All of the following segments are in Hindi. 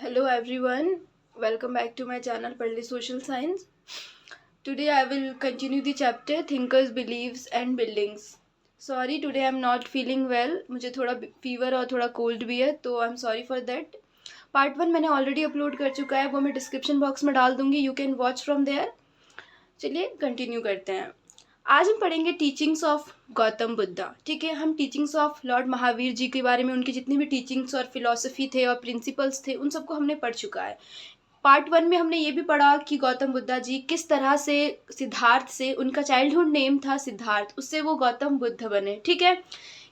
Hello everyone, welcome back to my channel Purely Social Science. Today I will continue the chapter Thinkers, Beliefs and Buildings. Sorry, today I am not feeling well. मुझे थोड़ा फीवर और थोड़ा कोल्ड भी है, तो I am sorry for that. Part 1 मैंने ऑलरेडी अपलोड कर चुका है, वो मैं डिस्क्रिप्शन बॉक्स में डाल दूंगी. You can watch from there. चलिए कंटिन्यू करते हैं. आज हम पढ़ेंगे टीचिंग्स ऑफ गौतम बुद्धा. ठीक है, हम teachings of Lord Mahavir ji के बारे में, उनकी जितनी भी टीचिंग्स और फिलॉसफी थे और प्रिंसिपल्स थे, उन सबको हमने पढ़ चुका है. पार्ट 1 में हमने ये भी पढ़ा कि गौतम बुद्धा जी किस तरह से सिद्धार्थ से, उनका चाइल्डहुड नेम था सिद्धार्थ, उससे वो गौतम बुद्ध बने. ठीक है,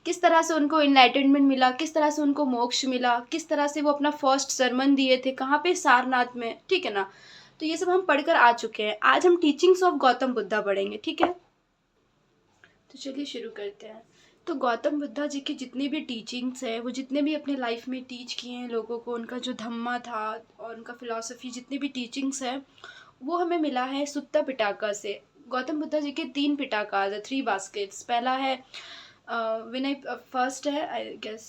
किस तरह से उनको इनलाइटनमेंट मिला, किस तरह से उनको मोक्ष मिला, किस तरह से वो अपना फर्स्ट सरमन दिए थे, कहाँ पे, सारनाथ में. ठीक है ना, तो ये सब हम पढ़कर आ चुके हैं. आज हम टीचिंग्स ऑफ गौतम बुद्धा पढ़ेंगे. ठीक है, तो चलिए शुरू करते हैं. तो गौतम बुद्धा जी की जितनी भी टीचिंग्स है, वो जितने भी अपने लाइफ में टीच किए हैं लोगों को, उनका जो धम्मा था और उनका फिलॉसफी, जितनी भी टीचिंग्स है, वो हमें मिला है सुत्ता पिटाका से. गौतम बुद्धा जी के 3 पिटाका है, 3 बास्केट्स. पहला है विनय, फर्स्ट है आई गेस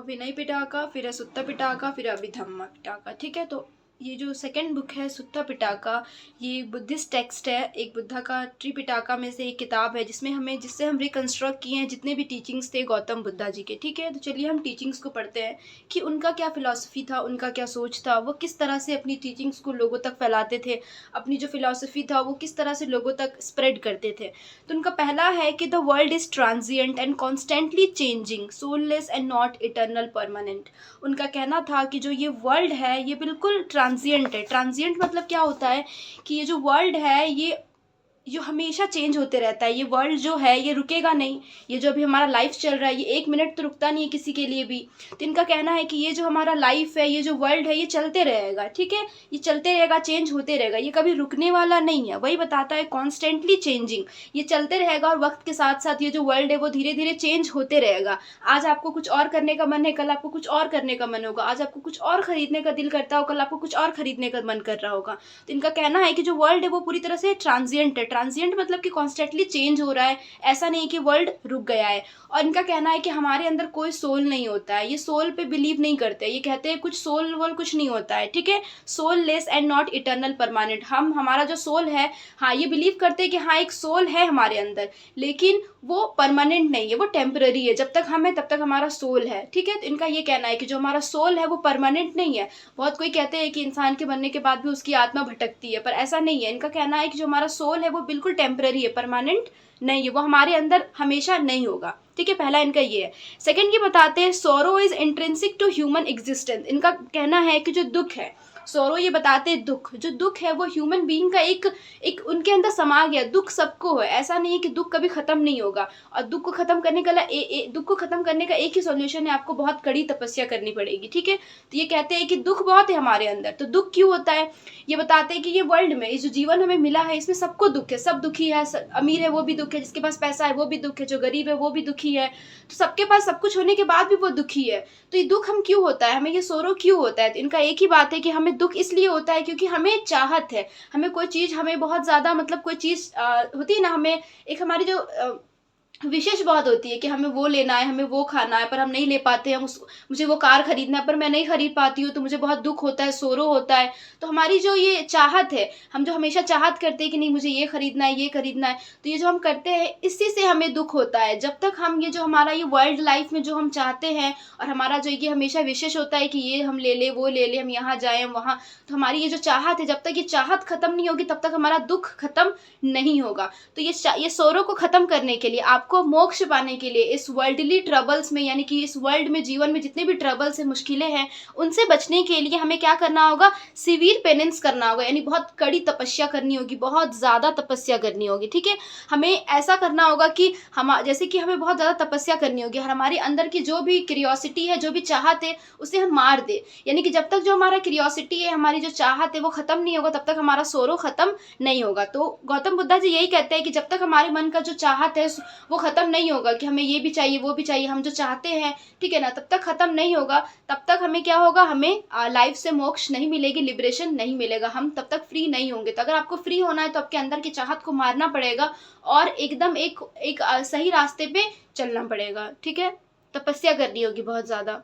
विनय पिटाका, फिर है सुत्ता पिटाका, फिर अभिधम्मा पिटाका. ठीक है, तो ये जो सेकंड बुक है सुत्ता पिटाका, ये बुद्धिस्ट टेक्स्ट है, एक बुद्धा का त्रिपिटाका में से एक किताब है, जिससे हम रिकंस्ट्रक्ट किए हैं जितने भी टीचिंग्स थे गौतम बुद्धा जी के. ठीक है, तो चलिए हम टीचिंग्स को पढ़ते हैं कि उनका क्या फिलॉसफी था, उनका क्या सोच था, वो किस तरह से अपनी टीचिंग्स को लोगों तक फैलाते थे, अपनी जो फिलॉसफी था वो किस तरह से लोगों तक स्प्रेड करते थे. तो उनका पहला है कि the world is transient and constantly changing, soulless and not eternal permanent. उनका कहना था कि जो ये वर्ल्ड है ये बिल्कुल ट्रांजिएंट है. ट्रांजिएंट मतलब क्या होता है कि ये जो वर्ल्ड है ये जो हमेशा चेंज होते रहता है. ये वर्ल्ड जो है ये रुकेगा नहीं. ये जो अभी हमारा लाइफ चल रहा है ये 1 मिनट तो रुकता नहीं है किसी के लिए भी. तो इनका कहना है कि ये जो हमारा लाइफ है, ये जो वर्ल्ड है, ये चलते रहेगा. ठीक है, ये चलते रहेगा, चेंज होते रहेगा, ये कभी रुकने वाला नहीं है. वही बताता है कॉन्स्टेंटली चेंजिंग, ये चलते रहेगा और वक्त के साथ साथ ये जो वर्ल्ड है वो धीरे धीरे चेंज होते रहेगा. आज आपको कुछ और करने का मन है, कल आपको कुछ और करने का मन होगा. आज आपको कुछ और खरीदने का दिल करता हो, कल आपको कुछ और खरीदने का मन कर रहा होगा. तो इनका कहना है कि जो वर्ल्ड है वो पूरी तरह से ट्रांजिएंट है. ट्रांजिएंट मतलब कि कॉन्स्टेंटली चेंज हो रहा है, ऐसा नहीं कि वर्ल्ड रुक गया है. और इनका कहना है कि हमारे अंदर कोई सोल नहीं होता है. ये सोल पे बिलीव नहीं करते. ये कहते हैं कुछ सोल वोल कुछ नहीं होता है. ठीक है, soulless and not eternal permanent. हमारा जो सोल है, हाँ ये बिलीव करते हैं कि हाँ एक सोल है हमारे अंदर, लेकिन वो परमानेंट नहीं है, वो टेम्पररी है. जब तक हम है तब तक हमारा सोल है. ठीक है, तो इनका ये कहना है कि जो हमारा सोल है वो परमानेंट नहीं है. बहुत कोई कहते हैं कि इंसान के बनने के बाद भी उसकी आत्मा भटकती है, पर ऐसा नहीं है. इनका कहना है कि जो हमारा सोल है वो बिल्कुल टेम्पररी है, परमानेंट नहीं है, वो हमारे अंदर हमेशा नहीं होगा. ठीक है, पहला इनका ये है. सेकंड की बताते हैं sorrow is intrinsic to human existence. इनका कहना है कि जो दुख है, सोरो ये बताते हैं दुख, जो दुख है वो ह्यूमन बीइंग का एक उनके अंदर समा गया. दुख सबको है, ऐसा नहीं है कि दुख कभी खत्म नहीं होगा. और दुख को खत्म करने का दुख को खत्म करने का एक ही सॉल्यूशन है, आपको बहुत कड़ी तपस्या करनी पड़ेगी. ठीक है, तो ये कहते हैं कि दुख बहुत है हमारे अंदर. तो दुख क्यों होता है, ये बताते हैं कि ये वर्ल्ड में, इस जो जीवन हमें मिला है, इसमें सबको दुख है. सब दुखी है, अमीर है वो भी दुख है, जिसके पास पैसा है वो भी दुख है, जो गरीब है वो भी दुखी है. तो सबके पास सब कुछ होने के बाद भी वो दुखी है. तो ये दुख हम क्यों होता है, हमें ये सोरो क्यों होता है. तो इनका एक ही बात है कि हमें दुख इसलिए होता है क्योंकि हमें चाहत है, हमें कोई चीज़, हमें बहुत ज़्यादा, मतलब कोई चीज़ होती है ना, हमें एक हमारी जो विशेष बहुत होती है कि हमें वो लेना है, हमें वो खाना है, पर हम नहीं ले पाते हैं. मुझे वो कार खरीदना है पर मैं नहीं खरीद पाती हूँ, तो मुझे बहुत दुख होता है, सोरो होता है. तो हमारी जो ये चाहत है, हम जो हमेशा चाहत करते हैं कि नहीं मुझे ये खरीदना है, ये खरीदना है, तो ये जो हम करते हैं इसी से हमें दुख होता है. जब तक हम ये जो हमारा ये वर्ल्ड लाइफ में जो हम चाहते हैं, और हमारा जो ये हमेशा विशेष होता है कि ये हम ले ले, वो ले ले, हम यहाँ जाएँ, हम वहाँ, तो हमारी ये जो चाहत है, जब तक ये चाहत खत्म नहीं होगी तब तक हमारा दुख खत्म नहीं होगा. तो ये सोरो को खत्म करने के लिए, आपको मोक्ष पाने के लिए, इस वर्ल्डली ट्रबल्स में, यानी कि इस वर्ल्ड में, जीवन में जितने भी ट्रबल्स है, मुश्किलें हैं, उनसे बचने के लिए हमें क्या करना होगा, सिवियर पेनेंस करना होगा, यानी बहुत कड़ी तपस्या करनी होगी, बहुत ज़्यादा तपस्या करनी होगी. ठीक है, हमें ऐसा करना होगा कि हम, जैसे कि हमें बहुत ज़्यादा तपस्या करनी होगी, और हमारे अंदर की जो भी क्यूरियोसिटी है, जो भी चाहत है, उसे हम मार दे. यानी कि जब तक जो हमारा क्यूरियोसिटी है, हमारी जो चाहत है वो खत्म नहीं होगा, तब तक हमारा सोरो खत्म नहीं होगा. तो गौतम बुद्धा जी यही कहते हैं कि जब तक हमारे मन का जो चाहत है वो खत्म नहीं होगा, कि हमें ये भी चाहिए वो भी चाहिए, हम जो चाहते हैं, ठीक है ना, तब तक खत्म नहीं होगा. तब तक हमें क्या होगा, हमें लाइफ से मोक्ष नहीं मिलेगी, लिबरेशन नहीं मिलेगा, हम तब तक फ्री नहीं होंगे. तो अगर आपको फ्री होना है तो आपके अंदर की चाहत को मारना पड़ेगा और एकदम एक सही रास्ते पे चलना पड़ेगा. ठीक है, तपस्या करनी होगी बहुत ज़्यादा.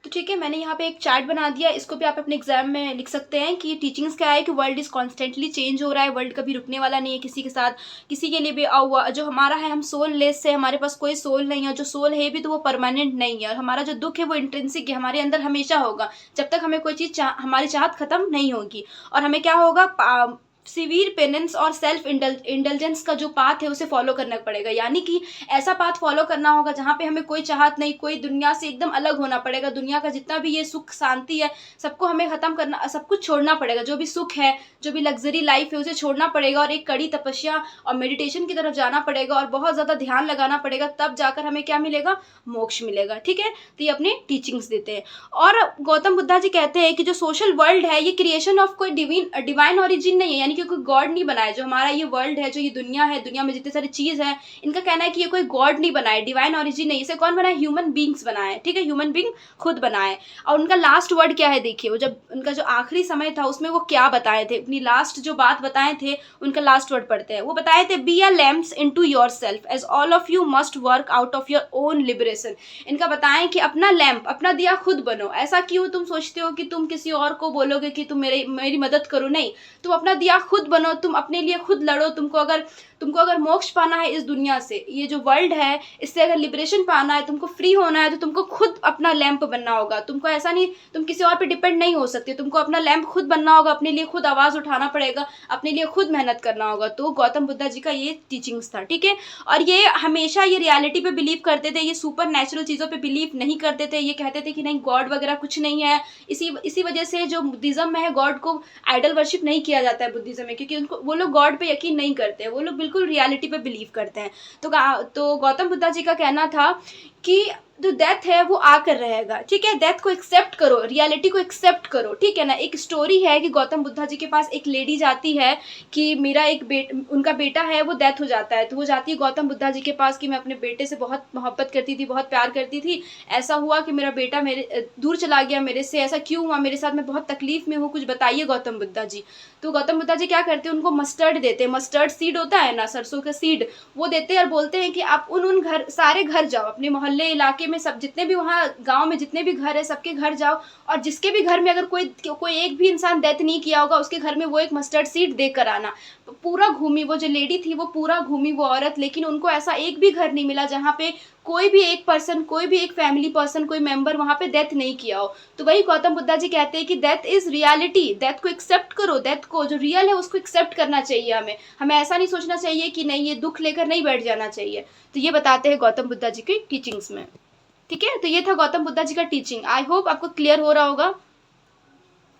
तो ठीक है, मैंने यहाँ पे एक चार्ट बना दिया, इसको भी आप अपने एग्जाम में लिख सकते हैं कि टीचिंग्स क्या है कि वर्ल्ड इज कॉन्स्टेंटली चेंज हो रहा है, वर्ल्ड कभी रुकने वाला नहीं है किसी के साथ, किसी के लिए भी जो हमारा है, हम सोल लेस है, हमारे पास कोई सोल नहीं है, जो सोल है भी तो वो परमानेंट नहीं है, और हमारा जो दुख है वो इंट्रिंसिक है, हमारे अंदर हमेशा होगा जब तक हमें कोई चीज़ हमारी चाहत खत्म नहीं होगी। और हमें क्या होगा, सिवियर पेनेंस और सेल्फ इंडल्जेंस का जो पाथ है उसे फॉलो करना पड़ेगा, यानी कि ऐसा पाथ फॉलो करना होगा जहाँ पे हमें कोई चाहत नहीं, कोई दुनिया से एकदम अलग होना पड़ेगा, दुनिया का जितना भी ये सुख शांति है सबको हमें खत्म करना, सब कुछ छोड़ना पड़ेगा, जो भी सुख है, जो भी लग्जरी लाइफ है उसे छोड़ना पड़ेगा, और एक कड़ी तपस्या और मेडिटेशन की तरफ जाना पड़ेगा, और बहुत ज़्यादा ध्यान लगाना पड़ेगा, तब जाकर हमें क्या मिलेगा, मोक्ष मिलेगा। ठीक है, तो ये अपने टीचिंग्स देते हैं। और गौतम बुद्धा जी कहते हैं कि जो सोशल वर्ल्ड है ये क्रिएशन ऑफ कोई डिवाइन ओरिजिन नहीं है, यानी कि कोई गॉड नहीं बनाया, जो हमारा ये वर्ल्ड है, जो ये दुनिया है, दुनिया में जितने सारी चीज़ है, इनका कहना है कि ये कोई गॉड नहीं बनाए, डिवाइन ओरिजिन नहीं, इसे कौन बनाए, ह्यूमन बींग्स बनाए। ठीक है, ह्यूमन बींग खुद बनाए। और उनका लास्ट वर्ड क्या है, देखिए वो जब उनका जो आखिरी समय था उसमें वो क्या बताए थे, अपनी लास्ट जो बात बताए थे, उनका लास्ट वर्ड पढ़ते हैं। वो बताए थे, be a lamps into yourself as all of you must work out of your own liberation. इनका बताएं कि अपना लैम्प, अपना दिया खुद बनो। ऐसा क्यों तुम सोचते हो कि तुम किसी और को बोलोगे कि तुम मेरी मदद करो, नहीं, तुम अपना दिया खुद बनो, तुम अपने लिए खुद लड़ो। तुमको अगर मोक्ष पाना है इस दुनिया से, ये जो वर्ल्ड है इससे अगर लिबरेशन पाना है, तुमको फ्री होना है, तो तुमको खुद अपना लैंप बनना होगा। तुमको ऐसा नहीं, तुम किसी और पे डिपेंड नहीं हो सकते, तुमको अपना लैंप खुद बनना होगा, अपने लिए खुद आवाज़ उठाना पड़ेगा, अपने लिए खुद मेहनत करना होगा। तो गौतम बुद्धा जी का ये टीचिंग्स था। ठीक है, और ये हमेशा ये रियलिटी पे बिलीव करते थे, ये सुपर नेचुरल चीज़ों पे बिलीव नहीं करते थे। ये कहते थे कि नहीं, गॉड वगैरह कुछ नहीं है। इसी वजह से जो बुद्धिज्म में है, गॉड को आइडल वर्शिप नहीं किया जाता है बुद्धिज्म में, क्योंकि उनको, वो लोग गॉड पे यकीन नहीं करते हैं, वो लोग बिल्कुल रियलिटी पे बिलीव करते हैं। तो गौतम बुद्धा जी का कहना था कि जो डेथ है वो आकर रहेगा। ठीक है, डेथ को एक्सेप्ट करो, रियलिटी को एक्सेप्ट करो। ठीक है ना। एक स्टोरी है कि गौतम बुद्धा जी के पास एक लेडी जाती है कि मेरा उनका बेटा है वो डेथ हो जाता है, तो वो जाती है गौतम बुद्धा जी के पास कि मैं अपने बेटे से बहुत मोहब्बत करती थी, बहुत प्यार करती थी, ऐसा हुआ कि मेरा बेटा मेरे दूर चला गया मेरे से, ऐसा क्यों हुआ मेरे साथ, मैं बहुत तकलीफ में हूँ, कुछ बताइए गौतम बुद्धा जी। तो गौतम बुद्धा जी क्या करते हैं, उनको मस्टर्ड देते हैं, मस्टर्ड सीड होता है ना, सरसों का सीड, वो देते हैं और बोलते हैं कि आप उन सारे घर जाओ, अपने मोहल्ले इलाके में सब जितने भी वहाँ गांव में जितने भी घर है सबके घर जाओ, और जिसके भी घर में अगर कोई एक भी इंसान डेथ नहीं किया होगा उसके घर में वो एक मस्टर्ड सीड दे कर आना। पूरा घूमी वो जो लेडी थी, वो पूरा घूमी वो औरत, लेकिन उनको ऐसा एक भी घर नहीं मिला जहाँ पे कोई भी एक पर्सन, कोई भी एक फैमिली पर्सन, कोई मेंबर वहाँ पे डेथ नहीं किया हो। तो वही गौतम बुद्धा जी कहते हैं कि डेथ इज रियलिटी, डेथ को एक्सेप्ट करो, डेथ को जो रियल है उसको एक्सेप्ट करना चाहिए। हमें ऐसा नहीं सोचना चाहिए कि नहीं ये दुख लेकर नहीं बैठ जाना चाहिए। तो ये बताते हैं गौतम बुद्धा जी की टीचिंग्स में। ठीक है, तो ये था गौतम बुद्धा जी का टीचिंग। आई होप आपको क्लियर हो रहा होगा।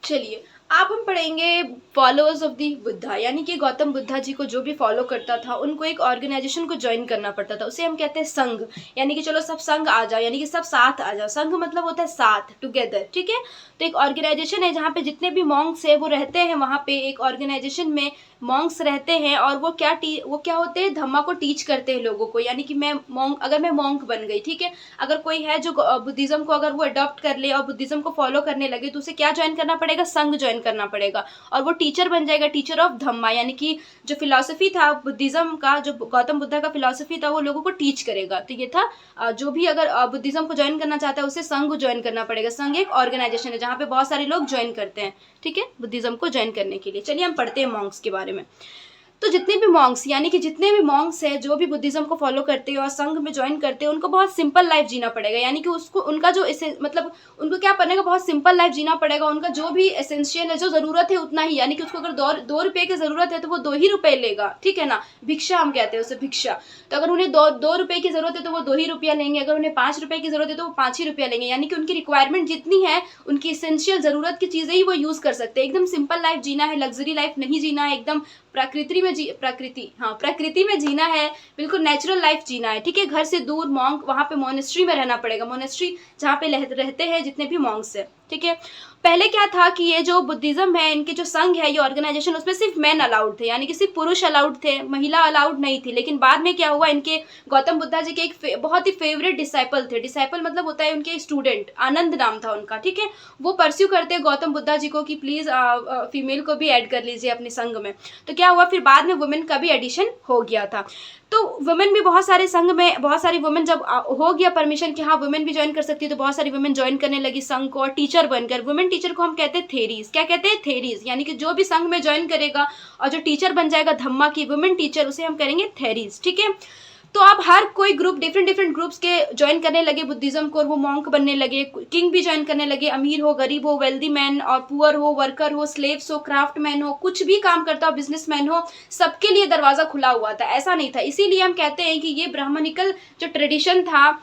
चलिए अब हम पढ़ेंगे फॉलोअर्स ऑफ दी बुद्धा, यानी कि गौतम बुद्धा जी को जो भी फॉलो करता था उनको एक ऑर्गेनाइजेशन को ज्वाइन करना पड़ता था, उसे हम कहते हैं संघ। यानी कि चलो सब संघ आ जाओ, यानी कि सब साथ आ जाओ। संघ मतलब होता है साथ, टुगेदर। ठीक है, तो एक ऑर्गेनाइजेशन है जहाँ पे जितने भी मॉन्क्स है वो रहते हैं, वहाँ पे एक ऑर्गेनाइजेशन में मॉन्क्स रहते हैं, और वो क्या होते हैं, धम्मा को टीच करते हैं लोगों को। यानी कि अगर मैं मॉन्क बन गई, ठीक है, अगर कोई है जो बुद्धिज्म को अगर वो अडॉप्ट कर ले और बुद्धिज्म को फॉलो करने लगे, तो उसे क्या ज्वाइन करना पड़ेगा, संघ ज्वाइन करना पड़ेगा, और वो टीचर बन जाएगा, टीचर ऑफ धम्मा। यानी कि जो फिलॉसफी था बुद्धिज्म का, जो गौतम बुद्धा का फिलॉसफी था, वो लोगों को टीच करेगा। तो ये था जो भी अगर बुद्धिज्म को ज्वाइन करना चाहता है उसे संघ ज्वाइन करना पड़ेगा। संघ एक ऑर्गेनाइजेशन है जहाँ पे बहुत सारे लोग ज्वाइन करते हैं, ठीक है, बुद्धिज्म को ज्वाइन करने के लिए। चलिए हम पढ़ते हैं मॉन्क्स के बारे में। तो जितने भी मॉन्क्स, यानी कि जितने भी मॉन्क्स हैं जो भी बुद्धिज्म को फॉलो करते हैं और संघ में ज्वाइन करते हैं, उनको बहुत सिंपल लाइफ जीना पड़ेगा। यानी कि उनका जो मतलब उनको क्या पड़ेगा, बहुत सिंपल लाइफ जीना पड़ेगा। उनका जो भी एसेंशियल है, जो ज़रूरत है उतना ही, यानी कि उसको अगर 2 रुपये की ज़रूरत है तो वो 2 ही रुपये लेगा। ठीक है ना, भिक्षा हम कहते हैं उसे, भिक्षा। तो अगर उन्हें 2 रुपये की ज़रूरत है तो वो 2 ही रुपया लेंगे, अगर उन्हें 5 रुपये की ज़रूरत है तो वो 5 ही रुपया लेंगे। यानी कि उनकी रिक्वायरमेंट जितनी है, उनकी एसेंशियल ज़रूरत की चीज़ें ही वो यूज़ कर सकते हैं। एकदम सिंपल लाइफ जीना है, लग्जरी लाइफ नहीं जीना है, एकदम प्रकृति में जीना है, बिल्कुल नेचुरल लाइफ जीना है। ठीक है, घर से दूर मॉन्क, वहाँ पे मोनेस्ट्री में रहना पड़ेगा, मोनेस्ट्री जहाँ पे रहते हैं जितने भी मॉन्क्स हैं। ठीक है, पहले क्या था कि ये जो बुद्धिज्म है, इनके जो संघ है, ये ऑर्गेनाइजेशन, उसमें सिर्फ मेन अलाउड थे, यानी कि सिर्फ पुरुष अलाउड थे, महिला अलाउड नहीं थी। लेकिन बाद में क्या हुआ, इनके गौतम बुद्धा जी के एक बहुत ही फेवरेट डिसाइपल थे। डिसाइपल मतलब होता है उनके स्टूडेंट, आनंद नाम था उनका। ठीक है, वो परस्यू करते हैं गौतम बुद्धा जी को कि प्लीज़ फीमेल को भी ऐड कर लीजिए अपने संघ में। तो क्या हुआ, फिर बाद में वुमेन का भी एडिशन हो गया था। तो वुमेन भी बहुत सारे संघ में, बहुत सारी वुमेन जब हो गया परमिशन कि हाँ वुमेन भी ज्वाइन कर सकती है, तो बहुत सारी वुमेन ज्वाइन करने लगी संघ को, और टीचर बनकर, वुमेन टीचर को हम कहते हैं थेरीज। क्या कहते हैं? थेरीज। यानी कि जो भी संघ में ज्वाइन करेगा और जो टीचर बन जाएगा धम्मा की वुमेन टीचर, उसे हम करेंगे थेरीज। ठीक है, तो अब हर कोई ग्रुप डिफरेंट डिफरेंट ग्रुप्स के ज्वाइन करने लगे बुद्धिज्म को, और वो मॉन्क बनने लगे, किंग भी ज्वाइन करने लगे, अमीर हो गरीब हो, वेल्दी मैन और पुअर हो, वर्कर हो, स्लेव्स हो, क्राफ्ट मैन हो, कुछ भी काम करता हो, बिजनेसमैन हो, सबके लिए दरवाजा खुला हुआ था, ऐसा नहीं था। इसीलिए हम कहते हैं कि ये ब्राह्मणिकल जो ट्रेडिशन था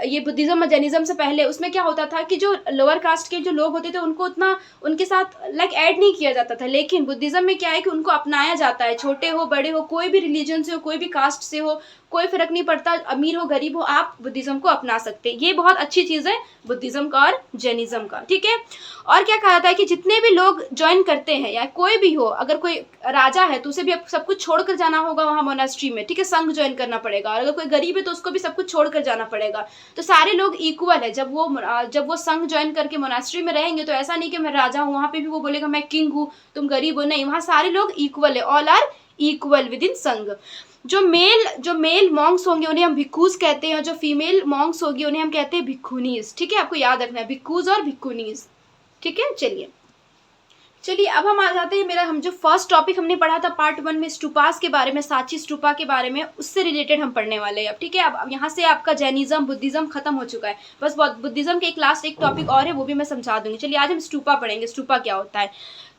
ये बुद्धिज्म और जैनिज्म से पहले, उसमें क्या होता था कि जो लोअर कास्ट के जो लोग होते थे उनको उतना उनके साथ लाइक ऐड नहीं किया जाता था। लेकिन बुद्धिज्म में क्या है कि उनको अपनाया जाता है, छोटे हो बड़े हो, कोई भी रिलीजन से हो, कोई भी कास्ट से हो, कोई फर्क नहीं पड़ता, अमीर हो गरीब हो, आप बुद्धिज्म को अपना सकते हैं। ये बहुत अच्छी चीज है बुद्धिज्म का और जैनिज्म का। ठीक है, और क्या कहा जाता है कि जितने भी लोग ज्वाइन करते हैं या कोई भी हो, अगर कोई राजा है तो उसे भी अब सब कुछ छोड़कर जाना होगा वहां मोनास्ट्री में। ठीक है, संघ ज्वाइन करना पड़ेगा, और अगर कोई गरीब है तो उसको भी सब कुछ छोड़कर जाना पड़ेगा। तो सारे लोग इक्वल है। जब वो संघ ज्वाइन करके मोनास्ट्री में रहेंगे तो ऐसा नहीं कि मैं राजा हूँ, वहां पे भी वो बोलेगा मैं किंग हूँ तुम गरीब हो, नहीं, वहां सारे लोग इक्वल है, all are equal within sangha. जो मेल मॉन्क्स होंगे उन्हें हम भिक्खूज कहते हैं, और जो फीमेल मॉन्क्स होगी उन्हें हम कहते हैं भिक्खुनीज। ठीक है, आपको याद रखना है भिक्खूज और भिक्खुनीज। ठीक है, चलिए अब हम आ जाते हैं, हम जो फर्स्ट टॉपिक हमने पढ़ा था पार्ट 1 में स्टूपास के बारे में, सांची स्टूपा के बारे में, उससे रिलेटेड हम पढ़ने वाले हैं अब। ठीक है, अब यहाँ से आपका जैनिज्म बुद्धिज्म खत्म हो चुका है, बस बुद्धिज्म के एक टॉपिक और है, वो भी मैं समझा दूंगी। चलिए आज हम स्टूपा पढ़ेंगे, स्टूपा क्या होता है।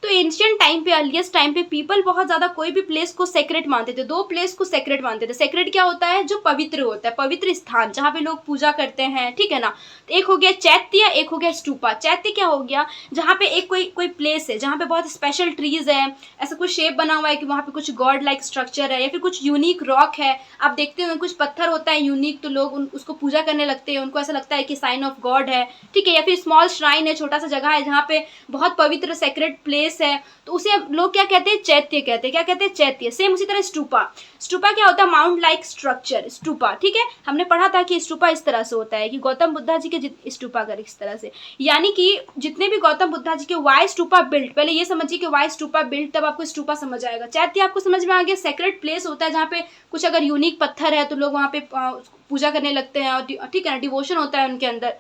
तो एंशियंट टाइम पे, अर्लीस्ट टाइम पे पीपल बहुत ज्यादा कोई भी प्लेस को सेक्रेट मानते थे। 2 प्लेस को सेक्रेट मानते थे। सेक्रेट क्या होता है? जो पवित्र होता है, पवित्र स्थान जहाँ पे लोग पूजा करते हैं। ठीक है ना, तो एक हो गया चैत्य, एक हो गया स्टूपा। चैत्य क्या हो गया? जहाँ पे एक कोई प्लेस है जहाँ पे बहुत स्पेशल ट्रीज है, ऐसा कुछ शेप बना हुआ है कि वहाँ पे कुछ गॉड लाइक स्ट्रक्चर है, या फिर कुछ यूनिक रॉक है। आप देखते हो कुछ पत्थर होता है यूनिक, तो लोग उसको पूजा करने लगते हैं, उनको ऐसा लगता है कि साइन ऑफ गॉड है। ठीक है, या फिर स्मॉल श्राइन है, छोटा सा जगह है जहाँ पे बहुत पवित्र सेक्रेट प्लेस है, तो उसे लोग क्या कहते हैं? चैत्य कहते हैं। क्या कहते हैं? चैत्य। सेम उसी तरह स्टूपा। स्टूपा क्या होता है? Mount like structure, stupa. ठीक है, हमने पढ़ा था कि स्टूपा इस तरह से होता है कि गौतम बुद्धा जी के स्टूपा कर इस तरह से, यानी कि जितने भी गौतम बुद्धा जी के वाई स्टूपा बिल्ट, पहले ये समझिए कि वाई स्टूपा बिल्ट, तब आपको स्टूपा समझ आएगा। चैत्य आपको समझ में आ गया, सेक्रेट प्लेस होता है जहाँ पे कुछ अगर यूनिक पत्थर है तो लोग वहाँ पे पूजा करने लगते हैं, और ठीक है ना, डिवोशन होता है उनके अंदर।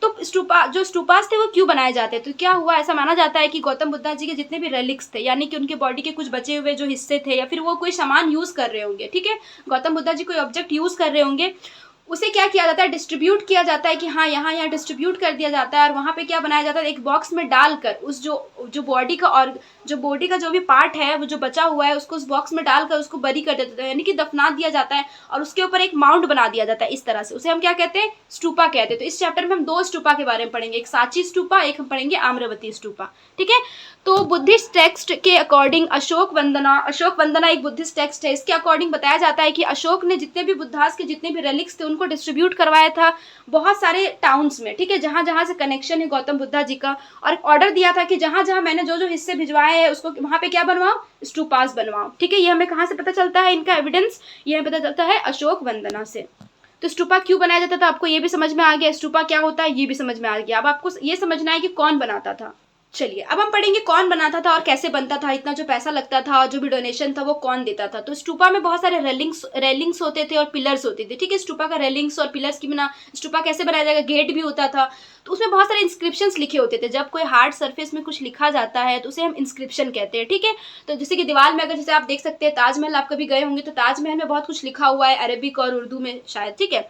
तो स्टूपास थे वो क्यों बनाए जाते हैं? तो क्या हुआ, ऐसा माना जाता है कि गौतम बुद्धा जी के जितने भी रेलिक्स थे, यानी कि उनके बॉडी के कुछ बचे हुए जो हिस्से थे, या फिर वो कोई सामान यूज कर रहे होंगे। ठीक है, गौतम बुद्धा जी कोई ऑब्जेक्ट यूज कर रहे होंगे, उसे क्या किया जाता है? डिस्ट्रीब्यूट किया जाता है कि हाँ यहाँ डिस्ट्रीब्यूट कर दिया जाता है, और वहाँ पे क्या बनाया जाता है? एक बॉक्स में डालकर उस जो बॉडी का, और जो बॉडी का जो भी पार्ट है वो जो बचा हुआ है उसको उस बॉक्स में डालकर उसको बरी कर देते हैं, यानी कि दफना दिया जाता है, और उसके ऊपर एक माउंट बना दिया जाता है इस तरह से। उसे हम क्या कहते हैं? स्टूपा कहते हैं। तो इस चैप्टर में हम 2 स्टूपा के बारे में पढ़ेंगे, एक सांची स्टूपा, एक हम पढ़ेंगे आम्रवती स्टूपा। ठीक है, तो बुद्धिस्ट टेक्स्ट के अकॉर्डिंग अशोक वंदना एक बुद्धिस्ट टेक्स्ट है। इसके अकॉर्डिंग बताया जाता है कि अशोक ने जितने भी बुद्धास के जितने भी रेलिक्स थे उनको डिस्ट्रीब्यूट करवाया था बहुत सारे टाउन्स में। ठीक है, जहां जहां से कनेक्शन है गौतम बुद्धा जी का, और ऑर्डर दिया था कि जहां जहां मैंने जो हिस्से भिजवाए हैं उसको वहां पे क्या बनवाओ? स्टूपास बनवाओ। ठीक है, ये हमें कहाँ से पता चलता है? इनका एविडेंस ये हमें पता चलता है अशोक वंदना से। तो स्टूपा क्यों बनाया जाता था आपको ये भी समझ में आ गया, स्टूपा क्या होता है ये भी समझ में आ गया। अब आपको ये समझना है कि कौन बनाता था। चलिए अब हम पढ़ेंगे कौन बनाता था और कैसे बनता था, इतना जो पैसा लगता था और जो भी डोनेशन था वो कौन देता था। तो स्टूपा में बहुत सारे रेलिंग्स होते थे और पिलर्स होते थे। ठीक है, स्टूपा का रेलिंग्स और पिलर्स की बिना स्टूपा कैसे बनाया जाएगा? गेट भी होता था, तो उसमें बहुत सारे इंस्क्रिप्शंस लिखे होते थे। जब कोई हार्ड सरफेस में कुछ लिखा जाता है तो उसे हम इंस्क्रिप्शन कहते हैं। ठीक है, तो जैसे कि दीवार में अगर जैसे आप देख सकते हैं ताजमहल, आप कभी गए होंगे तो ताजमहल में बहुत कुछ लिखा हुआ है अरबिक और उर्दू में शायद। ठीक है,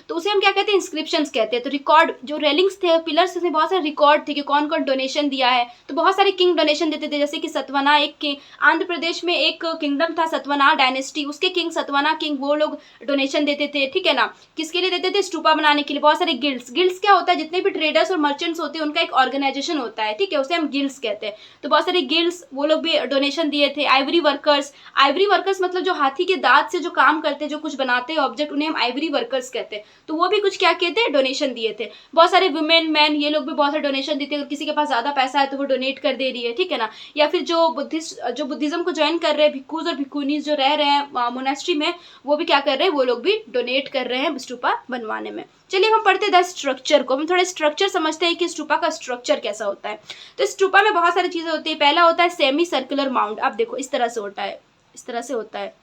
तो उसे हम क्या कहते हैं? इंस्क्रिप्शंस कहते हैं। तो रिकॉर्ड जो रेलिंग्स थे पिलर्स थे बहुत सारे रिकॉर्ड थे कि कौन कौन डोनेशन दिया है। तो बहुत सारे किंग डोनेशन देते थे, जैसे कि सतवना एक किंग, आंध्र प्रदेश में एक किंगडम था सतवना डायनेस्टी, उसके किंग सतवना किंग वो लोग डोनेशन देते थे। ठीक है ना, किसके लिए देते थे? स्टूपा बनाने के लिए। बहुत सारे गिल्ड्स क्या होता है? जितने भी ट्रेडर्स और मर्चेंट्स होते हैं उनका एक ऑर्गेनाइजेशन होता है। ठीक है, उसे हम गिल्ड्स कहते हैं। तो बहुत सारे गिल्ड्स वो लोग भी डोनेशन दिए थे। आइवरी वर्कर्स मतलब जो हाथी के दांत से जो काम करते हैं, जो कुछ बनाते हैं ऑब्जेक्ट, उन्हें हम आइवरी वर्कर्स कहते हैं। तो वो भी कुछ क्या कहते हैं? डोनेशन दिए थे। बहुत सारे वुमेन मैन ये लोग भी बहुत सारे डोनेशन देते हैं। अगर किसी के पास ज्यादा पैसा है तो वो डोनेट कर दे रही है। ठीक है ना, या फिर जो बुद्धिज्म को ज्वाइन कर रहे हैं भिक्खूज और भिक्खुनीज जो रह रहे हैं मोनास्ट्री में, वो भी क्या कर रहे हैं? वो लोग भी डोनेट कर रहे हैं स्टूपा बनवाने में। चलिए हम पढ़ते हैं द स्ट्रक्चर को। हम थोड़ा स्ट्रक्चर समझते हैं कि स्टूपा का स्ट्रक्चर कैसा होता है। तो स्टूपा में बहुत सारी चीजें होती है। पहला होता है सेमी सर्कुलर माउंट। आप देखो इस तरह से होता है, इस तरह से होता है।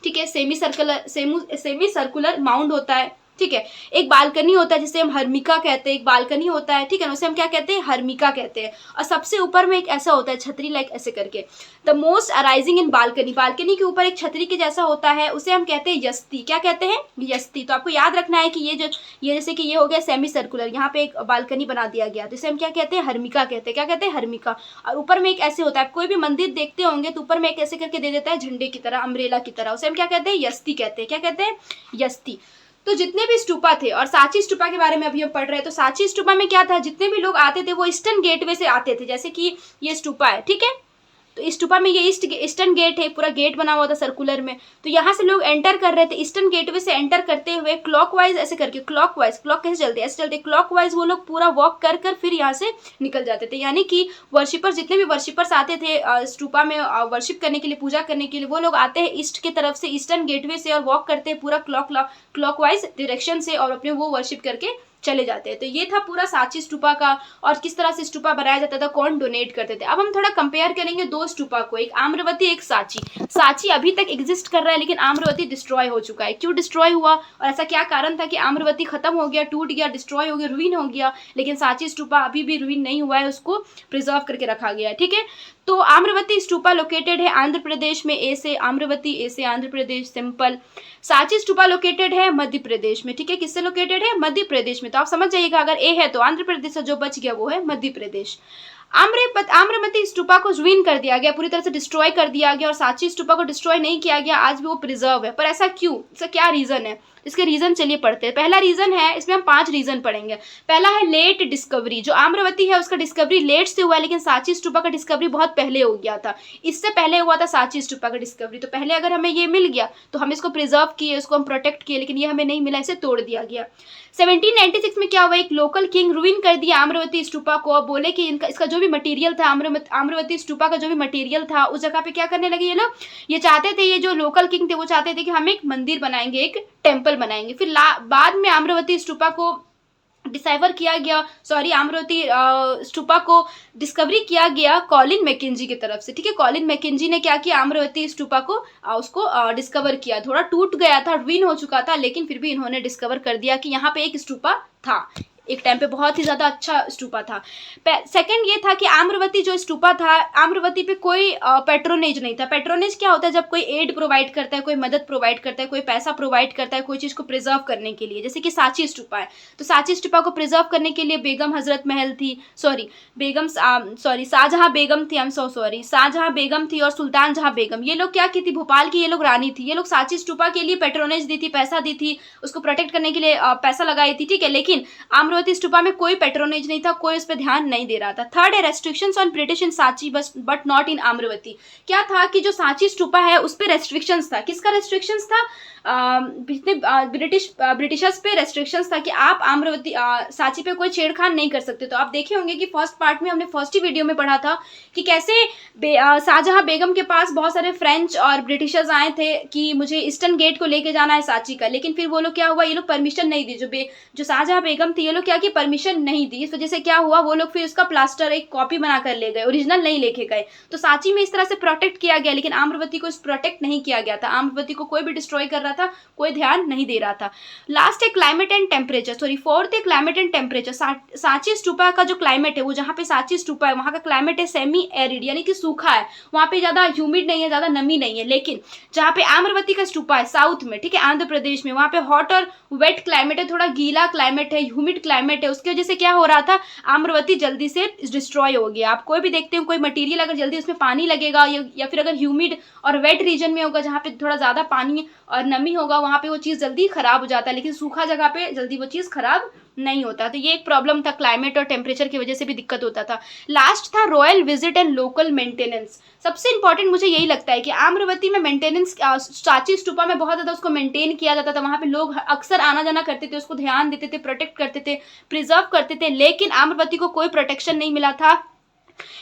ठीक है। सेमी सर्कुलर माउंड होता है, ठीक है। एक बालकनी होता है जिसे हम हर्मिका कहते हैं, एक बालकनी होता है, ठीक है ना, उसे हम क्या कहते हैं, हर्मिका कहते हैं। और सबसे ऊपर में एक ऐसा होता है छतरी लाइक ऐसे करके, the most arising in balcony, balcony के ऊपर एक छतरी के जैसा होता है, उसे हम कहते हैं यस्ती। क्या कहते हैं, यस्ती। तो आपको याद रखना है कि ये जैसे कि ये हो गया सेमी सर्कुलर, यहाँ पे एक बालकनी बना दिया गया, तो इसे हम क्या कहते हैं, हर्मिका कहते हैं। क्या कहते हैं, हर्मिका। और ऊपर में एक ऐसे होता है, कोई भी मंदिर देखते होंगे तो ऊपर में एक ऐसे करके दे देता है झंडे की तरह, अम्ब्रेला की तरह, उसे हम क्या कहते हैं, यस्ती कहते हैं। क्या कहते हैं, यस्ती। तो जितने भी स्तूपा थे, और सांची स्तूपा के बारे में अभी हम पढ़ रहे हैं, तो सांची स्तूपा में क्या था, जितने भी लोग आते थे वो ईस्टर्न गेटवे से आते थे। जैसे कि ये स्तूपा है, ठीक है, तो स्तूपा में ये ईस्टर्न गेट है, पूरा गेट बना हुआ था सर्कुलर में, तो यहाँ से लोग एंटर कर रहे थे, ईस्टर्न गेटवे से एंटर करते हुए क्लॉकवाइज ऐसे करके, क्लॉकवाइज, क्लॉक कैसे चलते हैं, ऐसे चलते, क्लॉकवाइज वो लोग पूरा वॉक कर कर फिर यहाँ से निकल जाते थे। यानी कि वर्शिपर्स, जितने भी वर्शिपर्स आते थे स्तूपा में वर्शिप करने के लिए, पूजा करने के लिए, वो लोग आते हैं ईस्ट की तरफ से, ईस्टर्न गेटवे से, और वॉक करते हैं पूरा क्लॉकवाइज डायरेक्शन से, और अपने वो वर्शिप करके चले जाते हैं। तो ये था पूरा सांची स्तूपा का, और किस तरह से स्तूपा बनाया जाता था, कौन डोनेट करते थे। अब हम थोड़ा कंपेयर करेंगे दो स्तूपा को, एक आम्रवती, एक सांची। सांची अभी तक एग्जिस्ट कर रहा है, लेकिन आम्रवती डिस्ट्रॉय हो चुका है। क्यों डिस्ट्रॉय हुआ, और ऐसा क्या कारण था कि आम्रवती खत्म हो गया, टूट गया, डिस्ट्रॉय हो गया, रुइन हो गया, लेकिन सांची स्तूपा अभी भी रुइन नहीं हुआ है, उसको प्रिजर्व करके रखा गया है, ठीक है। तो आम्रवती स्तूपा लोकेटेड है आंध्र प्रदेश में, ए से आम्रवती, ए से आंध्र प्रदेश, सिंपल। सांची स्तूपा लोकेटेड है मध्य प्रदेश में, ठीक है, किससे लोकेटेड है, मध्य प्रदेश में। तो आप समझ जाइएगा, अगर ए है तो आंध्र प्रदेश से जो बच गया वो है मध्य प्रदेश। आम्रवती स्तूपा को रुइन कर दिया गया, पूरी तरह से डिस्ट्रॉय कर दिया गया, और सांची स्तूपा को डिस्ट्रॉय नहीं किया गया, आज भी वो प्रिजर्व है। पर ऐसा क्यों, इसका क्या रीजन है, इसके रीजन चलिए पढ़ते हैं। पहला रीजन है, इसमें हम 5 रीजन पढ़ेंगे। पहला है लेट डिस्कवरी, जो आम्रवती है उसका डिस्कवरी लेट से हुआ है, लेकिन सांची स्तूपा का डिस्कवरी बहुत पहले हो गया था, इससे पहले हुआ था सांची स्तूपा का डिस्कवरी। तो पहले अगर हमें ये मिल गया तो हम इसको प्रिजर्व किए, इसको हम प्रोटेक्ट किए, लेकिन ये हमें नहीं मिला, इसे तोड़ दिया गया। 1796 में क्या हुआ, एक लोकल किंग रुइन कर दिया आम्रवती स्तूपा को, बोले कि इसका जो भी मटेरियल था, आम्रवती स्तूपा का जो भी मटेरियल था, उस जगह पे क्या करने लगे ये लोग, ये चाहते थे, ये जो लोकल किंग थे वो चाहते थे कि हम एक मंदिर बनाएंगे, एक टेम्पल बनाएंगे। फिर बाद में आम्रवती स्तूपा को डिसाइवर किया गया, सॉरी, आम्रवती स्तूपा को डिस्कवरी किया गया कॉलिन मैकेंजी की तरफ से, ठीक है। कॉलिन मैकेंजी ने क्या किया, आम्रवती स्तूपा को उसको डिस्कवर किया। थोड़ा टूट गया था, रुइन हो चुका था, लेकिन फिर भी इन्होंने डिस्कवर कर दिया कि यहाँ पे एक स्तूपा था, एक टाइम पे बहुत ही ज़्यादा अच्छा स्तूपा था। सेकंड ये था कि आम्रवती जो स्तूपा था, आम्रवती पे कोई पैट्रोनेज नहीं था। पैट्रोनेज क्या होता है, जब कोई एड प्रोवाइड करता है, कोई मदद प्रोवाइड करता है, कोई पैसा प्रोवाइड करता है कोई चीज़ को प्रिजर्व करने के लिए। जैसे कि सांची स्तूपा है, तो सांची स्तूपा को प्रिजर्व करने के लिए बेगम हजरत महल थी, शाहजहां बेगम थी, शाहजहां बेगम थी और सुल्तान जहां बेगम, ये लोग क्या की थी, भोपाल की ये लोग रानी थी। ये लोग सांची स्तूपा के लिए पैट्रोनेज दी थी, पैसा दी थी, उसको प्रोटेक्ट करने के लिए पैसा लगाई थी, ठीक है। लेकिन आम्रवती स्तूपा में कोई पैट्रोनेज नहीं था, कोई उस पर ध्यान नहीं दे रहा था। थर्ड है restrictions on British in Sanchi but not in Amravati. क्या था कि जो सांची स्तूपा है उस पर रेस्ट्रिक्शंस था। किसका रेस्ट्रिक्शंस था, ब्रिटिशर्स पे रेस्ट्रिक्शंस था कि आप आम्रवती सांची पे कोई छेड़खान नहीं कर सकते। तो आप देखे होंगे कि फर्स्ट पार्ट में हमने फर्स्ट ही वीडियो में पढ़ा था कि कैसे शाहजहां बेगम के पास बहुत सारे फ्रेंच और ब्रिटिशर्स आए थे कि मुझे ईस्टर्न गेट को लेके जाना है सांची का, लेकिन फिर वो लोग क्या हुआ, ये लोग परमिशन नहीं दी। जो शाहजहां बेगम थी, ये लोग क्या की परमिशन नहीं दी, इस वजह से क्या हुआ, वो लोग फिर उसका प्लास्टर एक कॉपी बनाकर ले गए, ओरिजिनल नहीं लेके गए। तो सांची में इस तरह से प्रोटेक्ट किया गया, लेकिन आम्रवती को प्रोटेक्ट नहीं किया गया था। आम्रवती को कोई भी डिस्ट्रॉय कर रहा था, कोई ध्यान नहीं दे रहा था। लास्ट है क्लाइमेट एंड टेम्परेचर, फोर्थ है climate and temperature. Sanchi stupa का जो क्लाइमेट है, वो जहाँ पे सांची स्तूपा है वहाँ का क्लाइमेट है सेमी एरिड, यानी कि सूखा है, वहाँ पे ज्यादा ह्यूमिड नहीं है, ज्यादा नमी नहीं है। लेकिन जहाँ पे आम्रवती का स्तूपा है साउथ में, ठीक है, आंध्र प्रदेश में, वहाँ पे हॉट और वेट क्लाइमेट है, थोड़ा गीला क्लाइमेट है, ह्यूमिड क्लाइमेट है। उसकी वजह से क्या हो रहा था, आम्रवती जल्दी से डिस्ट्रॉय हो गया। आप कोई भी देखते हो, कोई मटेरियल अगर जल्दी उसमें पानी लगेगा या फिर अगर ह्यूमिड और वेट रीजन में होगा, जहाँ पे थोड़ा ज्यादा पानी और नमी होगा, वहाँ पे वो चीज़ जल्दी खराब हो जाता है, लेकिन सूखा जगह पे जल्दी वो चीज़ खराब नहीं होता। तो ये एक प्रॉब्लम था, क्लाइमेट और टेम्परेचर की वजह से भी दिक्कत होता था। लास्ट था royal visit and local maintenance. सबसे इंपॉर्टेंट मुझे यही लगता है कि आम्रवती में मेंटेनेंस, सांची स्तूपा में बहुत ज़्यादा उसको मेंटेन किया जाता था। वहाँ पे लोग अक्सर आना जाना करते थे, उसको ध्यान देते थे, प्रोटेक्ट करते थे, प्रिजर्व करते थे। लेकिन आम्रवती को कोई प्रोटेक्शन नहीं मिला था,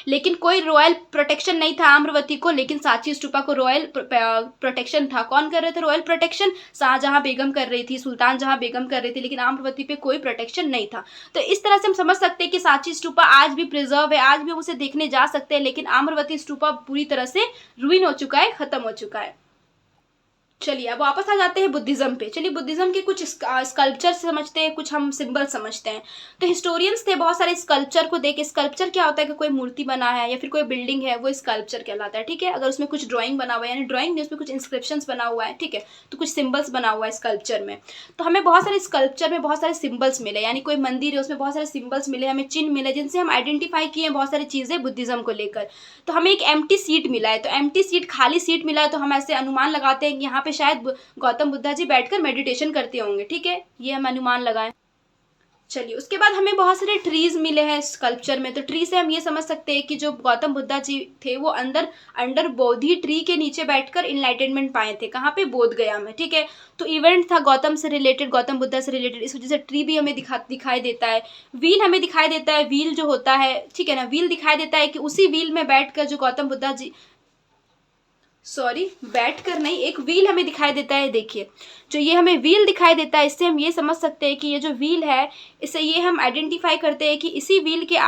लेकिन कोई रॉयल प्रोटेक्शन नहीं था आम्रवती को, लेकिन सांची स्तूपा को रॉयल प्रोटेक्शन था। कौन कर रहे थे रॉयल प्रोटेक्शन, शाहजहां बेगम कर रही थी, सुल्तान जहां बेगम कर रही थी, लेकिन आम्रवती पे कोई प्रोटेक्शन नहीं था। तो इस तरह से हम समझ सकते हैं कि सांची स्तूपा आज भी प्रिजर्व है, आज भी हम उसे देखने जा सकते हैं, लेकिन आम्रवती स्तूपा पूरी तरह से रुइन हो चुका है, खत्म हो चुका है। चलिए अब वापस आ जाते हैं बुद्धिज़्म पे। चलिए बुद्धिज़्म के कुछ स्कल्पचर समझते हैं, कुछ हम सिंबल समझते हैं। तो हिस्टोरियंस थे बहुत सारे स्कल्पचर को देख। स्कल्पचर क्या होता है कि कोई मूर्ति बना है या फिर कोई बिल्डिंग है, वो स्कल्पचर कहलाता है, ठीक है। अगर उसमें कुछ ड्राइंग बना हुआ है, यानी ड्राइंग नहीं, उसमें कुछ इंस्क्रिप्शंस बना हुआ है, ठीक है, तो कुछ सिम्बल्स बना हुआ है स्कल्पचर में। तो हमें बहुत सारे स्कल्पचर में बहुत सारे सिम्बल्स मिले, यानी कोई मंदिर है उसमें बहुत सारे सिम्बल्स मिले, हमें चिन्ह मिले जिनसे हम आइडेंटिफाई किए बहुत सारी चीज़ें बुद्धिज़्म को लेकर। तो हमें एक एम्प्टी सीट मिला है, तो एम्प्टी सीट, खाली सीट मिला है, तो हम ऐसे अनुमान लगाते हैं कि यहाँ पे शायद गौतम बुद्धा जी बैठकर मेडिटेशन करते होंगे, ठीक है, ये हम अनुमान लगाएं। चलिए उसके बाद हमें बहुत सारे ट्रीज मिले हैं स्कल्पचर में। तो ट्री से हम ये समझ सकते हैं कि जो गौतम बुद्धा जी थे वो अंडर बोधि ट्री के नीचे बैठकर इनलाइटनमेंट पाए थे। कहाँ पे? बोध गया में, ठीक है। तो इवेंट था गौतम से रिलेटेड, गौतम बुद्धा से रिलेटेड, इस वजह से ट्री भी हमें दिखाई देता है। व्हील हमें दिखाई देता है, व्हील जो होता है, ठीक है ना, व्हील दिखाई देता है कि उसी व्हील में बैठकर जो गौतम बुद्धा जी, सॉरी बैठकर नहीं, एक व्हील हमें दिखाई देता है। देखिए जो ये हमें व्हील दिखाई देता है, इससे हम ये समझ सकते हैं कि ये जो व्हील है, इससे ये हम आइडेंटिफाई करते हैं कि इसी व्हील के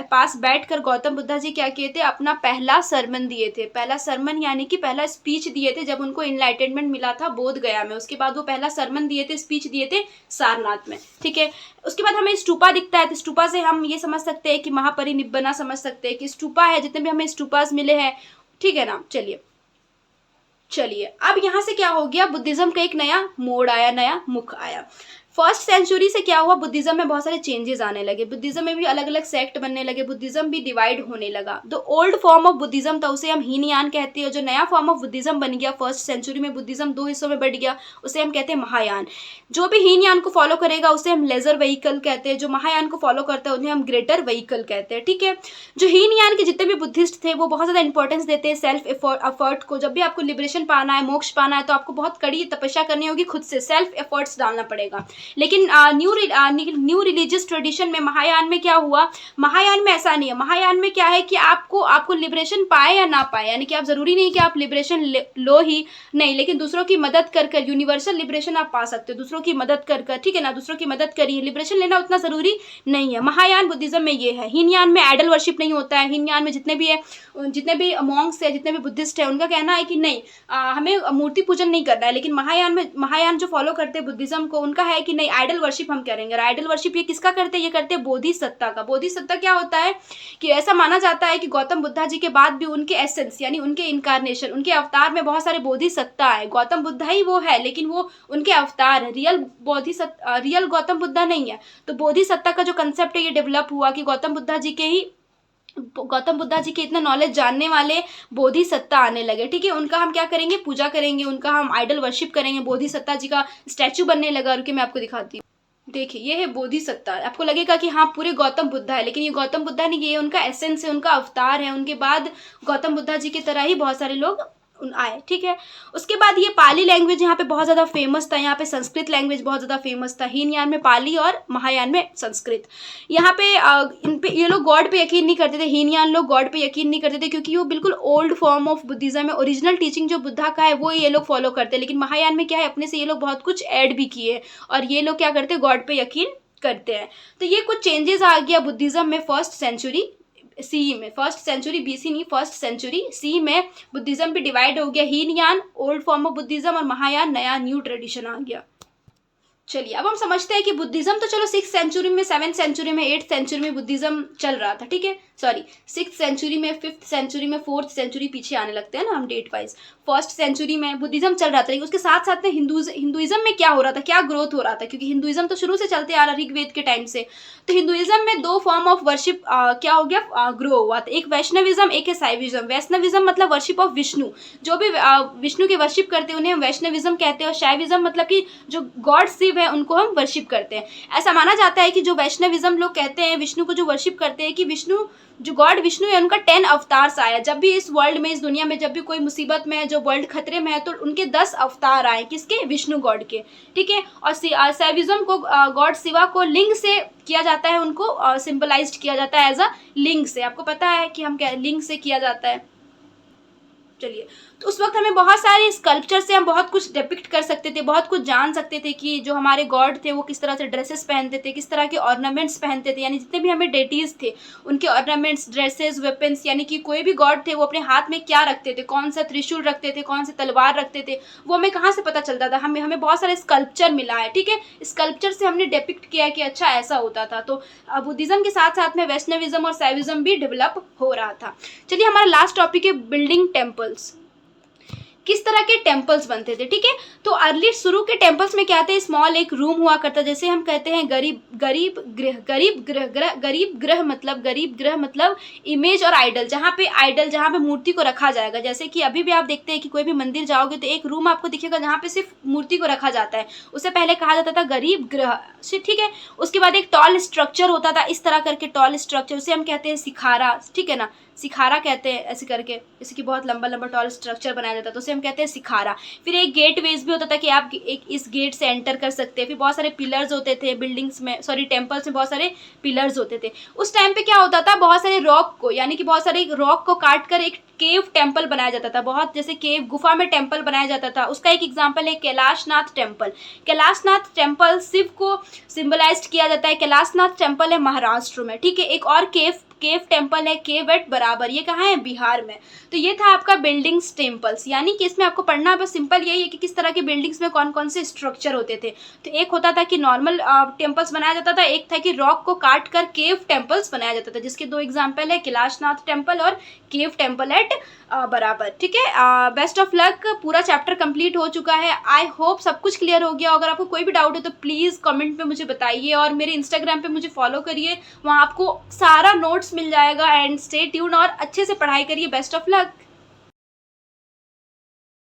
पास बैठकर गौतम बुद्धा जी क्या किए थे? अपना पहला सरमन दिए थे। पहला सरमन यानी कि पहला स्पीच दिए थे जब उनको इनलाइटनमेंट मिला था बोध गया में। उसके बाद वो पहला सरमन दिए थे, स्पीच दिए थे सारनाथ में, ठीक है। उसके बाद हमें स्टूपा दिखता है, तो स्टूपा से हम ये समझ सकते हैं कि महापरिनिब्बना समझ सकते हैं कि स्टूपा है, जितने भी हमें स्टूपास मिले हैं, ठीक है ना। चलिए अब यहाँ से क्या हो गया? बुद्धिज्म का एक नया मोड़ आया, नया मुख आया। फर्स्ट सेंचुरी से क्या हुआ? बुद्धिज्म में बहुत सारे चेंजेस आने लगे, बुद्धिज्म में भी अलग अलग सेक्ट बनने लगे, बुद्धिज्म भी डिवाइड होने लगा। जो ओल्ड फॉर्म ऑफ बुद्धिज्म था उसे हम हीनयान कहते हैं। जो नया फॉर्म ऑफ बुद्धिज्म बन गया फर्स्ट सेंचुरी में, बुद्धिज्म दो हिस्सों में बढ़ गया, उसे हम कहते हैं महायान। जो भी हीनयान को फॉलो करेगा उसे हम लेजर व्हीकल कहते हैं, जो महायान को फॉलो करता है उन्हें हम ग्रेटर व्हीकल कहते हैं, ठीक है। जो हीनयान के जितने भी बुद्धिस्ट थे वो बहुत ज़्यादा इंपॉर्टेंस देते हैं सेल्फ एफर्ट को। जब भी आपको लिबरेशन पाना है, मोक्ष पाना है, तो आपको बहुत कड़ी तपस्या करनी होगी, खुद से सेल्फ एफर्ट्स डालना पड़ेगा। लेकिन न्यू रिलीजियस ट्रेडिशन में, महायान में क्या हुआ? महायान में ऐसा नहीं है। महायान में क्या है कि आपको लिबरेशन पाए या ना पाए, यानी कि आप जरूरी नहीं कि आप लिबरेशन लो ही नहीं, लेकिन दूसरों की मदद कर यूनिवर्सल लिबरेशन आप पा सकते हो, दूसरों की मदद कर, ठीक है ना। दूसरों की मदद करिए, लिबरेशन लेना उतना जरूरी नहीं है। महायान बुद्धिज्म में ये है। हीनयान में आइडल वर्शिप नहीं होता है। हीनयान में जितने भी मॉन्क्स है, जितने भी बुद्धिस्ट है, उनका कहना है कि नहीं, हमें मूर्ति पूजन नहीं करना है। लेकिन महायान जो फॉलो करते हैं बुद्धिज्म को, उनका है कि नहीं, आइडल वर्शिप हम करेंगे। और आइडल वर्शिप ये किसका करते हैं? ये करते हैं बोधिसत्ता का। बोधिसत्ता क्या होता है कि ऐसा माना जाता है कि गौतम बुद्धा जी के बाद भी उनके एसेंस, यानी उनके इनकारनेशन, उनके अवतार में बहुत सारे बोधिसत्ता है। गौतम बुद्धा ही वो है, लेकिन वो उनके अवतार है, रियल गौतम बुद्धा नहीं है। तो बोधिसत्ता का जो कंसेप्ट है ये डेवलप हुआ कि गौतम बुद्धा जी के इतना नॉलेज जानने वाले बोधिसत्ता आने लगे, ठीक है। उनका हम क्या करेंगे? पूजा करेंगे, उनका हम आइडल वर्शिप करेंगे। बोधिसत्ता जी का स्टैचू बनने लगा। रुकिए मैं आपको दिखाती हूँ। देखिए ये है बोधिसत्ता। आपको लगेगा कि हाँ पूरे गौतम बुद्धा है, लेकिन ये गौतम बुद्धा नहीं, ये उनका एसेंस है, उनका अवतार है। उनके बाद गौतम बुद्धा जी की तरह ही बहुत सारे लोग आए, ठीक है। उसके बाद ये पाली लैंग्वेज यहाँ पे बहुत ज़्यादा फेमस था। यहाँ पे संस्कृत लैंग्वेज बहुत ज़्यादा फेमस था। हीनयान में पाली और महायान में संस्कृत। यहाँ पे इन पे ये लोग गॉड पे यकीन नहीं करते थे। हीनयान लोग गॉड पे यकीन नहीं करते थे, क्योंकि वो बिल्कुल ओल्ड फॉर्म ऑफ बुद्धिज्म है। ओरिजिनल टीचिंग जो बुद्धा का है वो ये लोग फॉलो करते हैं। लेकिन महायान में क्या है, अपने से ये लोग बहुत कुछ ऐड भी किए, और ये लोग क्या करते हैं? गॉड पे यकीन करते हैं। तो ये कुछ चेंजेस आ गया बुद्धिज्म में फर्स्ट सेंचुरी सी में। फर्स्ट सेंचुरी बीसी नहीं, फर्स्ट सेंचुरी सी में बुद्धिज्म भी डिवाइड हो गया। Hinayana old form of Buddhism और महायान नया न्यू ट्रेडिशन आ गया। चलिए अब हम समझते हैं कि बुद्धिज्म तो चलो 6th सेंचुरी में, 7th सेंचुरी में, 8th सेंचुरी में बुद्धिज्म चल रहा था, ठीक है। सॉरी 6th सेंचुरी में, 5th सेंचुरी में, 4th सेंचुरी पीछे आने लगते हैं ना हम डेट वाइज। फर्स्ट सेंचुरी में बुद्धिज्म चल रहा था, लेकिन उसके साथ साथ में हिंदुइज्म में क्या हो रहा था, क्या ग्रोथ हो रहा था? क्योंकि हिंदुइज्म तो शुरू से चलते आ रहा ऋग्वेद के टाइम से। तो हिंदुइज्म में दो फॉर्म ऑफ वर्शिप क्या हो गया? ग्रो हुआ था। एक वैष्णविज्म, एक है शैविज्म। वैष्णविज्म मतलब वर्शिप ऑफ विष्णु। जो भी विष्णु की वर्शिप करते हैं उन्हें हम वैष्णविज्म कहते हैं। और शैविज्म मतलब कि जो गॉड शिव है उनको हम वर्शिप करते हैं। ऐसा माना जाता है कि जो वैष्णविज्म लोग कहते हैं, विष्णु को जो वर्शिप करते हैं, कि विष्णु जो गॉड विष्णु है उनका 10 अवतार आया। जब भी इस वर्ल्ड में, इस दुनिया में जब भी कोई मुसीबत में है, जो वर्ल्ड खतरे में है, तो उनके 10 अवतार आए। किसके? विष्णु गॉड के, ठीक है। और शैविज्म को गॉड शिवा को लिंग से किया जाता है, उनको सिंबलाइज्ड किया जाता है एज अ लिंग से। आपको पता है कि हम क्या लिंग से किया जाता है? चलिए, तो उस वक्त हमें बहुत सारे स्कल्पचर से हम बहुत कुछ डिपिक्ट कर सकते थे, बहुत कुछ जान सकते थे कि जो हमारे गॉड थे वो किस तरह से ड्रेसेस पहनते थे, किस तरह के ऑर्नामेंट्स पहनते थे, यानी जितने भी हमें डेटीज़ थे उनके ऑर्नामेंट्स, ड्रेसेस, वेपन्स, यानी कि कोई भी गॉड थे वो अपने हाथ में क्या रखते थे, कौन सा त्रिशूल रखते थे, कौन से तलवार रखते थे, वो हमें कहाँ से पता चलता था? हमें बहुत सारे स्कल्पचर मिला है, ठीक है। स्कल्पचर से हमने डिपिक्ट किया कि अच्छा ऐसा होता था। तो बुद्धिज़्म के साथ साथ में वैष्णविज्म और शैविज्म भी डेवलप हो रहा था। चलिए, हमारा लास्ट टॉपिक है बिल्डिंग टेम्पल्स। किस तरह के टेम्पल्स बनते थे, ठीक है। तो अर्ली शुरू के टेम्पल्स में क्या थे, स्मॉल एक रूम हुआ करता, जैसे हम कहते हैं गरीब ग्रह मतलब इमेज और आइडल, जहाँ पे मूर्ति को रखा जाएगा। जैसे कि अभी भी आप देखते हैं कि कोई भी मंदिर जाओगे तो एक रूम आपको दिखेगा जहाँ पे सिर्फ मूर्ति को रखा जाता है, उसे पहले कहा जाता था गरीब ग्रह, ठीक है। उसके बाद एक टॉल स्ट्रक्चर होता था, इस तरह करके टॉल स्ट्रक्चर, उसे हम कहते हैं सिखारा, ठीक है ना, सिखारा कहते हैं ऐसे करके, जैसे कि बहुत लंबा लंबा टॉल स्ट्रक्चर बनाया जाता है, तो उसे हम कहते हैं सिखारा। फिर एक गेट वेज भी होता था कि आप एक इस गेट से एंटर कर सकते हैं। फिर बहुत सारे पिलर्स होते थे बिल्डिंग्स में, सॉरी टेम्पल्स में बहुत सारे पिलर्स होते थे। उस टाइम पे क्या होता था, बहुत सारे रॉक को, यानी कि बहुत सारे रॉक को काट कर एक केव टेम्पल बनाया जाता था, बहुत जैसे केव गुफा में टेम्पल बनाया जाता था। उसका एक एग्जाम्पल है कैलाशनाथ टेम्पल। कैलाशनाथ टेम्पल शिव को सिंबलाइज किया जाता है। कैलाशनाथ टेम्पल है महाराष्ट्र में, ठीक है। एक और केव टेम्पल है, केव एट बराबर, ये कहाँ है, बिहार में। तो ये था आपका बिल्डिंग्स टेम्पल्स, यानी कि इसमें आपको पढ़ना बस सिंपल यही है कि किस तरह के बिल्डिंग्स में कौन कौन से स्ट्रक्चर होते थे। तो एक होता था कि नॉर्मल टेम्पल्स बनाया जाता था, एक था कि रॉक को काट कर केव टेम्पल्स बनाया जाता था, जिसके 2 एग्जाम्पल है, कैलाशनाथ टेम्पल और केव टेम्पल एट बराबर, ठीक है। बेस्ट ऑफ लक, पूरा चैप्टर कंप्लीट हो चुका है। आई होप सब कुछ क्लियर हो गया। अगर आपको कोई भी डाउट है तो प्लीज़ कमेंट में मुझे बताइए, और मेरे इंस्टाग्राम पे मुझे फॉलो करिए, वहाँ आपको सारा नोट्स मिल जाएगा। एंड स्टे ट्यून और अच्छे से पढ़ाई करिए। Best of luck.